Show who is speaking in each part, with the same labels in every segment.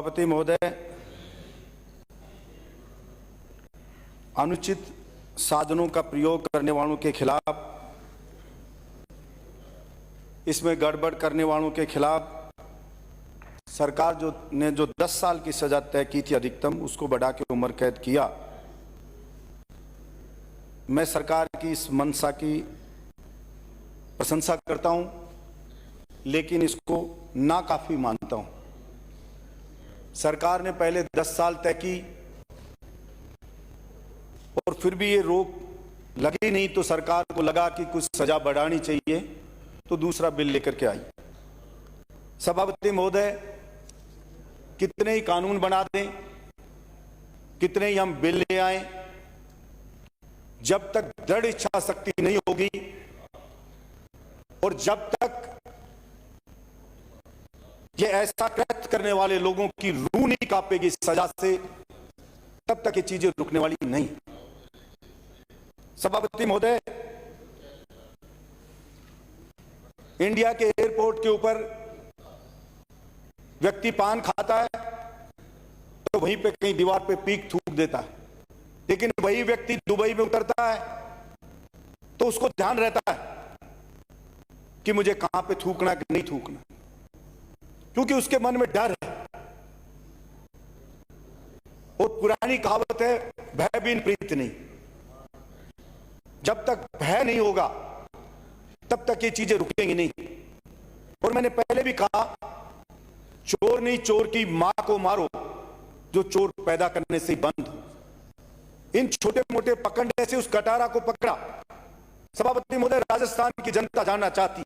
Speaker 1: सभापति महोदय, अनुचित साधनों का प्रयोग करने वालों के खिलाफ, इसमें गड़बड़ करने वालों के खिलाफ सरकार ने जो 10 साल की सजा तय की थी अधिकतम, उसको बढ़ा के उम्र कैद किया। मैं सरकार की इस मंशा की प्रशंसा करता हूं, लेकिन इसको नाकाफी मानता हूं। सरकार ने पहले 10 साल तय की और फिर भी ये रोक लगी नहीं, तो सरकार को लगा कि कुछ सजा बढ़ानी चाहिए, तो दूसरा बिल लेकर के आई। सभापति महोदय, कितने ही कानून बना दें, कितने ही हम बिल ले आए, जब तक दृढ़ इच्छा शक्ति नहीं होगी और जब तक ये ऐसा कृत्य करने वाले लोगों की रूह नहीं कांपेगी सजा से, तब तक ये चीजें रुकने वाली नहीं। सभापति महोदय, इंडिया के एयरपोर्ट के ऊपर व्यक्ति पान खाता है तो वहीं पे कहीं दीवार पे पीक थूक देता है, लेकिन वही व्यक्ति दुबई में उतरता है तो उसको ध्यान रहता है कि मुझे कहां पे थूकना कि नहीं थूकना, क्योंकि उसके मन में डर है। और पुरानी कहावत है, भय बिन प्रीत नहीं। जब तक भय नहीं होगा तब तक ये चीजें रुकेंगी नहीं। और मैंने पहले भी कहा, चोर नहीं चोर की मां को मारो जो चोर पैदा करने से बंद हो। इन छोटे मोटे पकड़ने से उस कटारा को पकड़ा। सभापति महोदय, राजस्थान की जनता जानना चाहती है,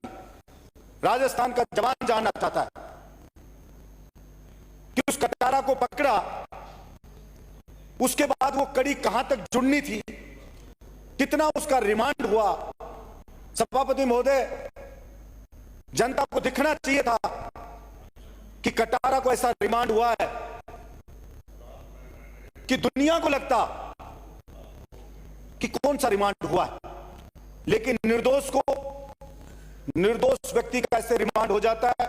Speaker 1: राजस्थान का जवान जानना चाहता है कि उस कटारा को पकड़ा, उसके बाद वो कड़ी कहां तक जुड़नी थी, कितना उसका रिमांड हुआ। सभापति महोदय, जनता को दिखना चाहिए था कि कटारा को ऐसा रिमांड हुआ है कि दुनिया को लगता कि कौन सा रिमांड हुआ है, लेकिन निर्दोष व्यक्ति का ऐसे रिमांड हो जाता है।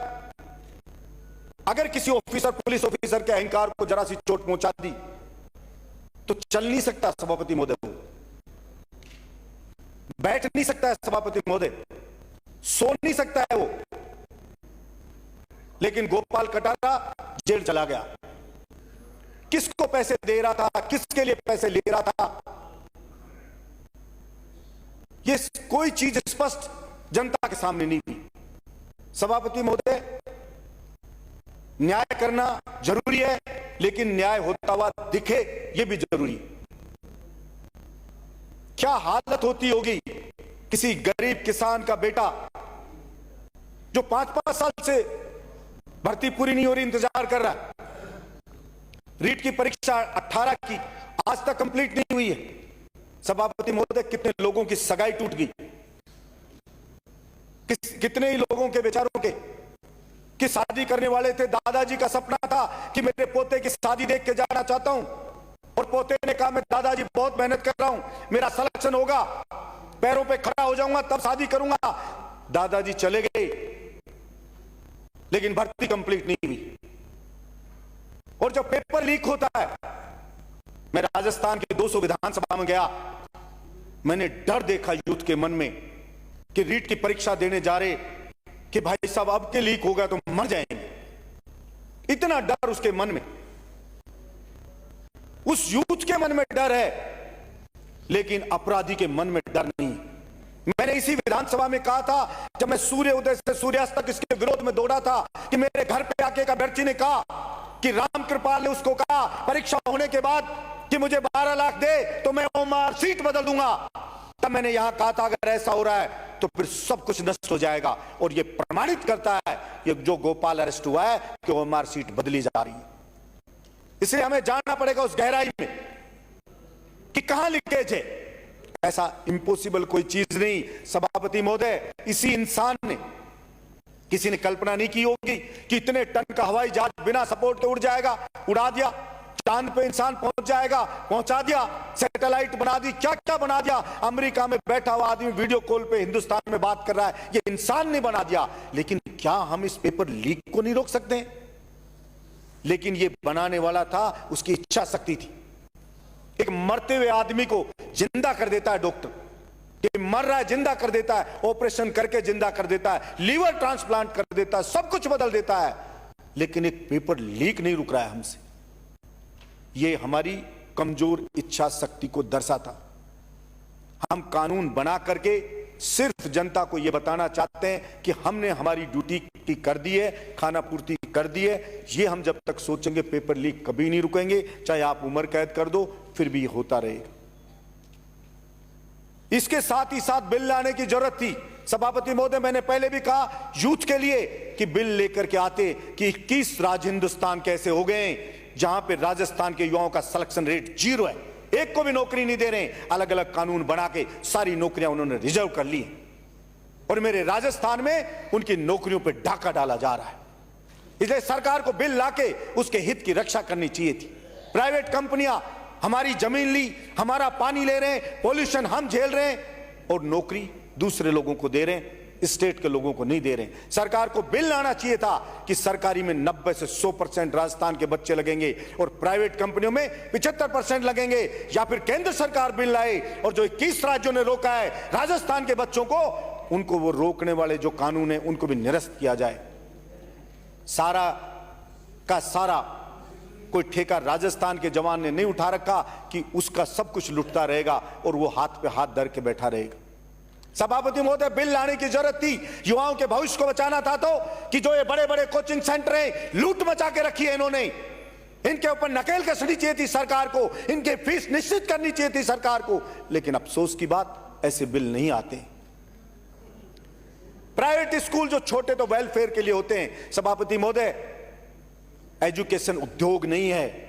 Speaker 1: अगर किसी पुलिस ऑफिसर के अहंकार को जरा सी चोट पहुंचा दी तो चल नहीं सकता सभापति महोदय, वो बैठ नहीं सकता है सभापति महोदय, सो नहीं सकता है वो। लेकिन गोपाल कटारा जेल चला गया। किसको पैसे दे रहा था, किसके लिए पैसे ले रहा था, ये कोई चीज स्पष्ट जनता के सामने नहीं थी। सभापति महोदय, न्याय करना जरूरी है, लेकिन न्याय होता हुआ दिखे ये भी जरूरी है। क्या हालत होती होगी किसी गरीब किसान का बेटा जो 5-5 साल से भर्ती पूरी नहीं हो रही, इंतजार कर रहा है। रीट की परीक्षा 18 की आज तक कंप्लीट नहीं हुई है। सभापति महोदय, कितने लोगों की सगाई टूट गई, कितने ही लोगों के बेचारों के कि शादी करने वाले थे, दादाजी का सपना था कि मेरे पोते की शादी देख के जाना चाहता हूं, और पोते ने कहा मैं दादाजी बहुत मेहनत कर रहा हूं, मेरा सिलेक्शन होगा, पैरों पे खड़ा हो जाऊंगा तब शादी करूंगा। दादाजी चले गए, लेकिन भर्ती कंप्लीट नहीं हुई। और जब पेपर लीक होता है, मैं राजस्थान की 200 विधानसभा में गया, मैंने डर देखा यूथ के मन में कि रीट की परीक्षा देने जा रहे कि भाई साहब अब के लीक होगा तो मर जाएंगे। इतना डर उसके मन में, उस यूथ के मन में डर है, लेकिन अपराधी के मन में डर नहीं। मैंने इसी विधानसभा में कहा था, जब मैं सूर्य उदय से सूर्यास्त तक इसके विरोध में दौड़ा था, कि मेरे घर पे आके एक अभ्यर्थी ने कहा कि राम कृपाल ने उसको कहा परीक्षा होने के बाद कि मुझे 12 लाख दे तो मैं ओमार सीट बदल दूंगा। तब मैंने यहां कहा था, अगर ऐसा हो रहा है तो फिर सब कुछ नष्ट हो जाएगा। और यह प्रमाणित करता है ये जो गोपाल अरेस्ट हुआ है कि ओमार सीट बदली जा रही है। इसलिए हमें जानना पड़ेगा उस गहराई में कि कहां लीकेज है। ऐसा इम्पॉसिबल कोई चीज नहीं सभापति महोदय, इसी इंसान ने, किसी ने कल्पना नहीं की होगी कि इतने टन का हवाई जहाज बिना सपोर्ट के उड़ जाएगा, उड़ा दिया। चांद पे इंसान पहुंच जाएगा, पहुंचा दिया। सैटेलाइट बना दी, क्या क्या बना दिया। अमेरिका में बैठा हुआ आदमी वीडियो कॉल पे हिंदुस्तान में बात कर रहा है, ये इंसान ने बना दिया। लेकिन क्या हम इस पेपर लीक को नहीं रोक सकते? लेकिन ये बनाने वाला था, उसकी इच्छा शक्ति थी। एक मरते हुए आदमी को जिंदा कर देता है डॉक्टर, ये मर रहा है जिंदा कर देता है, ऑपरेशन करके जिंदा कर देता है, लीवर ट्रांसप्लांट कर देता है, सब कुछ बदल देता है, लेकिन एक पेपर लीक नहीं रुक रहा है हमसे। ये हमारी कमजोर इच्छा शक्ति को दर्शाता। हम कानून बना करके सिर्फ जनता को यह बताना चाहते हैं कि हमने हमारी ड्यूटी की कर दी है, खाना पूर्ति कर दी है। ये हम जब तक सोचेंगे पेपर लीक कभी नहीं रुकेंगे, चाहे आप उम्र कैद कर दो, फिर भी होता रहेगा। इसके साथ ही साथ बिल लाने की जरूरत थी। सभापति महोदय, मैंने पहले भी कहा यूथ के लिए कि बिल लेकर के आते कि 21 राज्य हिंदुस्तान कैसे हो गए जहां पे राजस्थान के युवाओं का सिलेक्शन रेट 0 है, एक को भी नौकरी नहीं दे रहे। अलग अलग कानून बना के सारी नौकरियां उन्होंने रिजर्व कर ली और मेरे राजस्थान में उनकी नौकरियों पे डाका डाला जा रहा है। इसलिए सरकार को बिल लाके उसके हित की रक्षा करनी चाहिए थी। प्राइवेट कंपनियां हमारी जमीन ली, हमारा पानी ले रहे हैं, पॉल्यूशन हम झेल रहे हैं और नौकरी दूसरे लोगों को दे रहे हैं, स्टेट के लोगों को नहीं दे रहे हैं। सरकार को बिल लाना चाहिए था कि सरकारी में 90 से 100% राजस्थान के बच्चे लगेंगे और प्राइवेट कंपनियों में 75% लगेंगे, या फिर केंद्र सरकार बिल लाए और जो 21 राज्यों ने रोका है राजस्थान के बच्चों को, उनको वो रोकने वाले जो कानून है उनको भी निरस्त किया जाए। सारा का सारा कोई ठेका राजस्थान के जवान ने नहीं उठा रखा कि उसका सब कुछ लुटता रहेगा और वो हाथ पे हाथ धर के बैठा रहेगा। सभापति महोदय, बिल लाने की जरूरत थी, युवाओं के भविष्य को बचाना था तो कि जो ये बड़े बड़े कोचिंग सेंटर हैं, लूट मचा के रखी है इन्होंने, इनके ऊपर नकेल कसनी चाहिए थी सरकार को, इनके फीस निश्चित करनी चाहिए थी सरकार को। लेकिन अफसोस की बात, ऐसे बिल नहीं आते। प्राइवेट स्कूल जो छोटे तो वेलफेयर के लिए होते हैं, सभापति महोदय, एजुकेशन उद्योग नहीं है,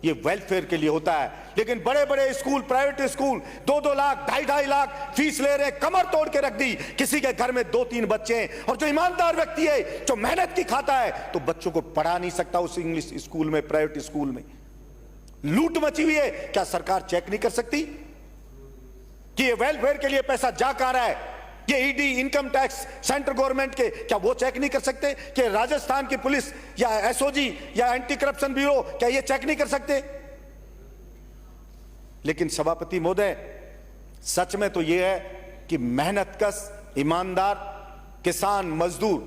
Speaker 1: ये वेलफेयर के लिए होता है। लेकिन बड़े बड़े school, private school 2-2 lakh, 2.5 lakh fees ले रहे हैं, कमर तोड़ के रख दी। किसी के घर में 2-3 बच्चे हैं और जो ईमानदार व्यक्ति है, जो मेहनत की खाता है, तो बच्चों को पढ़ा नहीं सकता उस इंग्लिश स्कूल में, प्राइवेट स्कूल में। लूट मची हुई है। क्या सरकार चेक नहीं कर सकती कि ये वेलफेयर के लिए पैसा जा कहां रहा है? ये ED, income tax, central government के, क्या वो चेक नहीं कर सकते कि राजस्थान की पुलिस या एसओजी या एंटी करप्शन ब्यूरो, क्या ये चेक नहीं कर सकते? लेकिन सभापति महोदय, सच में तो ये है कि मेहनतकश, ईमानदार किसान, मजदूर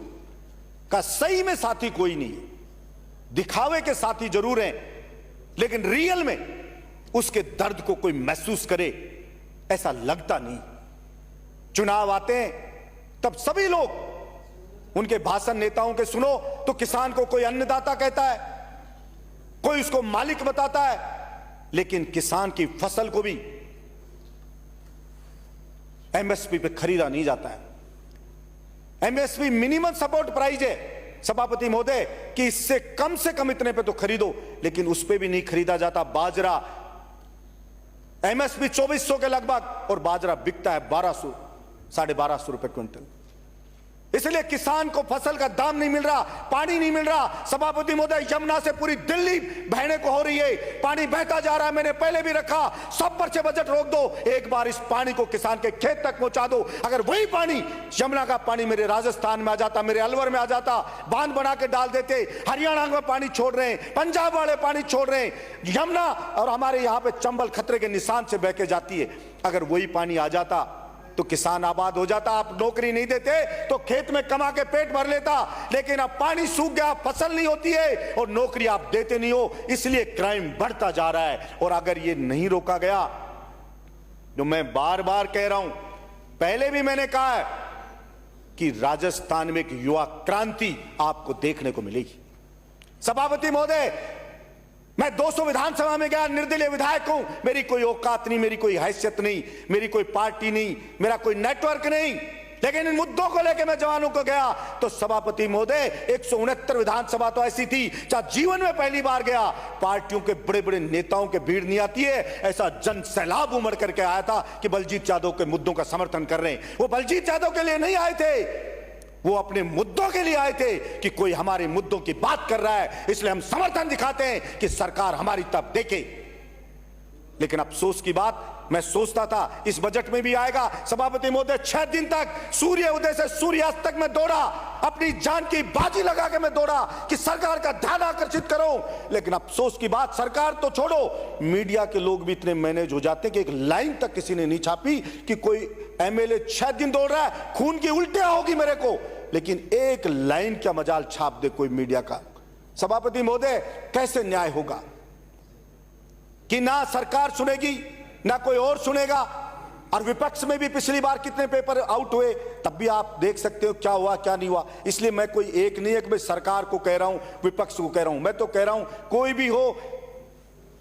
Speaker 1: का सही में साथी कोई नहीं है। दिखावे के साथी जरूर हैं, लेकिन रियल में उसके दर्द को कोई महसूस करे ऐसा लगता नहीं। चुनाव आते हैं तब सभी लोग उनके भाषण नेताओं के सुनो तो किसान को कोई अन्नदाता कहता है, कोई उसको मालिक बताता है, लेकिन किसान की फसल को भी एमएसपी पे खरीदा नहीं जाता है। एमएसपी मिनिमम सपोर्ट प्राइस है सभापति महोदय, कि इससे कम से कम इतने पे तो खरीदो, लेकिन उस पे भी नहीं खरीदा जाता। बाजरा एमएसपी 2400 के लगभग और बाजरा बिकता है 1200, 1250 रुपए क्विंटल। इसलिए किसान को फसल का दाम नहीं मिल रहा, पानी नहीं मिल रहा। सभापति महोदय, यमुना से पूरी दिल्ली बहने को हो रही है, पानी बहता जा रहा है। मैंने पहले भी रखा, सब पर से बजट रोक दो, एक बार इस पानी को किसान के खेत तक पहुंचा दो। अगर वही पानी, यमुना का पानी मेरे राजस्थान में आ जाता, मेरे अलवर में आ जाता, बांध बना के डाल देते। हरियाणा में पानी छोड़ रहे हैं, पंजाब वाले पानी छोड़ रहे हैं, यमुना और हमारे यहां पे चंबल खतरे के निशान से बह के जाती है। अगर वही पानी आ जाता तो किसान आबाद हो जाता। आप नौकरी नहीं देते तो खेत में कमा के पेट भर लेता, लेकिन अब पानी सूख गया, फसल नहीं होती है और नौकरी आप देते नहीं हो, इसलिए क्राइम बढ़ता जा रहा है। और अगर ये नहीं रोका गया, जो मैं बार बार कह रहा हूं, पहले भी मैंने कहा है कि राजस्थान में एक युवा क्रांति आपको देखने को मिलेगी। सभापति महोदय, मैं 200 विधानसभा में गया, निर्दलीय विधायक हूं, मेरी कोई औकात नहीं, मेरी कोई हैसियत नहीं, मेरी कोई पार्टी नहीं, मेरा कोई नेटवर्क नहीं, लेकिन इन मुद्दों को लेकर मैं जवानों को गया तो सभापति महोदय 169 विधानसभा तो ऐसी थी जहां जीवन में पहली बार गया, पार्टियों के बड़े बड़े नेताओं के भीड़ नहीं आती है, ऐसा जन सैलाब उमड़ करके आया था कि बलजीत यादव के मुद्दों का समर्थन कर रहे हैं। वो बलजीत यादव के लिए नहीं आए थे, वो अपने मुद्दों के लिए आए थे कि कोई हमारे मुद्दों की बात कर रहा है, इसलिए हम समर्थन दिखाते हैं कि सरकार हमारी तरफ देखे। लेकिन अफसोस की बात, मैं सोचता था इस बजट में भी आएगा। सभापति महोदय, 6 दिन तक सूर्य उदय से सूर्यास्त तक मैं दौड़ा, अपनी जान की बाजी लगा के मैं दौड़ा कि सरकार का ध्यान आकर्षित करो। लेकिन अफसोस की बात, सरकार तो छोड़ो, मीडिया के लोग भी इतने मैनेज हो जाते कि एक लाइन तक किसी ने नहीं छापी कि कोई एमएलए 6 दिन दौड़ रहा है, खून की उल्टियां होगी मेरे को, लेकिन एक लाइन क्या मजाल छाप दे कोई मीडिया का। सभापति महोदय, कैसे न्याय होगा कि ना सरकार सुनेगी ना कोई और सुनेगा। और विपक्ष में भी पिछली बार कितने पेपर आउट हुए, तब भी आप देख सकते हो क्या हुआ क्या नहीं हुआ। इसलिए मैं कोई एक नहीं है कि मैं सरकार को कह रहा हूं, विपक्ष को कह रहा हूं, मैं तो कह रहा हूं कोई भी हो,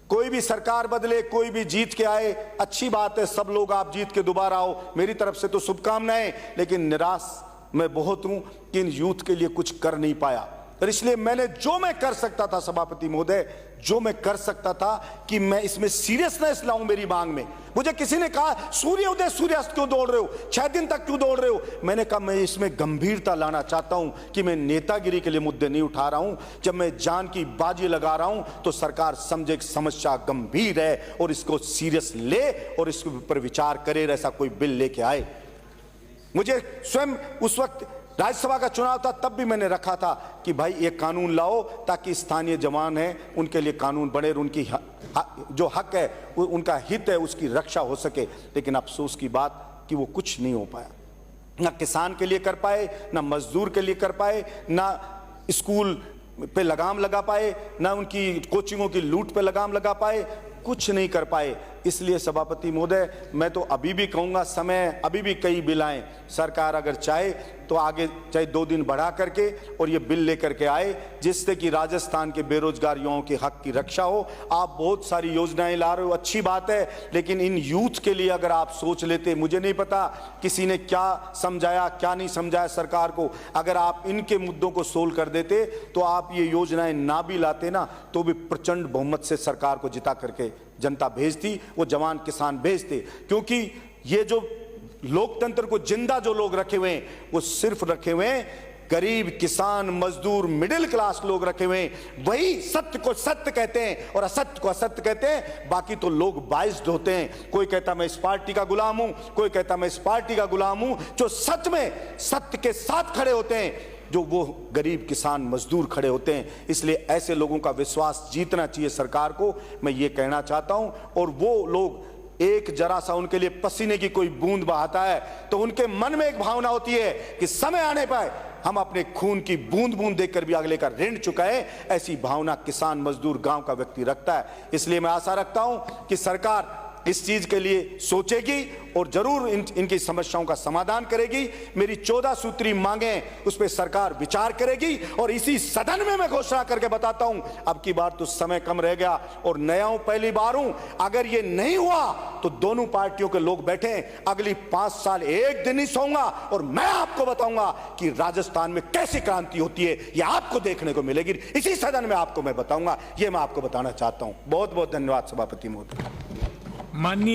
Speaker 1: कोई भी सरकार बदले, कोई भी जीत के आए, अच्छी बात है, सब लोग आप जीत के दोबारा आओ, मेरी तरफ से तो शुभकामनाएं। लेकिन निराश मैं बहुत हूं कि इन यूथ के लिए कुछ कर नहीं पाया। और इसलिए मैंने जो मैं कर सकता था सभापति महोदय, जो मैं कर सकता था कि मैं इसमें सीरियसनेस लाऊं मेरी मांग में। मुझे किसी ने कहा सूर्य उदय सूर्यास्त क्यों दौड़ रहे हो, 6 दिन तक क्यों दौड़ रहे हो। मैंने कहा मैं इसमें गंभीरता लाना चाहता हूं कि मैं नेतागिरी के लिए मुद्दे नहीं उठा रहा हूं। जब मैं जान की बाजी लगा रहा हूं तो सरकार समझे कि समस्या गंभीर है और इसको सीरियस ले और इसके ऊपर विचार करे, ऐसा कोई बिल लेके आए। मुझे स्वयं उस वक्त राज्यसभा का चुनाव था, तब भी मैंने रखा था कि भाई ये कानून लाओ ताकि स्थानीय जवान हैं उनके लिए कानून बने और उनकी जो हक है, उनका हित है, उसकी रक्षा हो सके। लेकिन अफसोस की बात कि वो कुछ नहीं हो पाया, ना किसान के लिए कर पाए, ना मजदूर के लिए कर पाए, ना स्कूल पे लगाम लगा पाए, ना उनकी कोचिंगों की लूट पे लगाम लगा पाए, कुछ नहीं कर पाए। इसलिए सभापति महोदय, मैं तो अभी भी कहूंगा, समय अभी भी कई बिल आए, सरकार अगर चाहे तो आगे चाहे 2 दिन बढ़ा करके और ये बिल लेकर के आए जिससे कि राजस्थान के बेरोजगार युवाओं के हक की रक्षा हो। आप बहुत सारी योजनाएं ला रहे हो, अच्छी बात है, लेकिन इन यूथ के लिए अगर आप सोच लेते, मुझे नहीं पता किसी ने क्या समझाया क्या नहीं समझाया सरकार को, अगर आप इनके मुद्दों को सोल्व कर देते तो आप ये योजनाएं ना भी लाते ना तो भी प्रचंड बहुमत से सरकार को जिता करके जनता भेजती, वो जवान किसान भेजते। क्योंकि ये जो लोकतंत्र को जिंदा जो लोग रखे हुए हैं, वो सिर्फ रखे हुए हैं गरीब, किसान, मजदूर, मिडिल क्लास लोग रखे हुए हैं। वही सत्य को सत्य कहते हैं और असत्य को असत्य कहते हैं। बाकी तो लोग बाइस्ड होते हैं, कोई कहता मैं इस पार्टी का गुलाम हूं, कोई कहता मैं इस पार्टी का गुलाम हूं। जो सच में सत्य के साथ खड़े होते हैं, जो वो गरीब, किसान, मजदूर खड़े होते हैं। इसलिए ऐसे लोगों का विश्वास जीतना चाहिए सरकार को, मैं ये कहना चाहता हूं। और वो लोग एक जरा सा उनके लिए पसीने की कोई बूंद बहाता है तो उनके मन में एक भावना होती है कि समय आने पर हम अपने खून की बूंद बूंद देखकर भी अगले का ऋण चुकाएं। ऐसी भावना किसान, मजदूर, गांव का व्यक्ति रखता है। इसलिए मैं आशा रखता हूं कि सरकार इस चीज के लिए सोचेगी और जरूर इनकी समस्याओं का समाधान करेगी। मेरी 14 सूत्री मांगें, उस पर सरकार विचार करेगी और इसी सदन में मैं घोषणा करके बताता हूं, अब की बार तो समय कम रह गया और नया हूं, पहली बार हूं। अगर ये नहीं हुआ तो दोनों पार्टियों के लोग बैठे, अगली 5 साल एक दिन नहीं सोऊंगा और मैं आपको बताऊंगा कि राजस्थान में कैसी क्रांति होती है, ये आपको देखने को मिलेगी। इसी सदन में आपको मैं बताऊंगा, ये मैं आपको बताना चाहता हूं। बहुत बहुत धन्यवाद सभापति महोदय।
Speaker 2: माननीय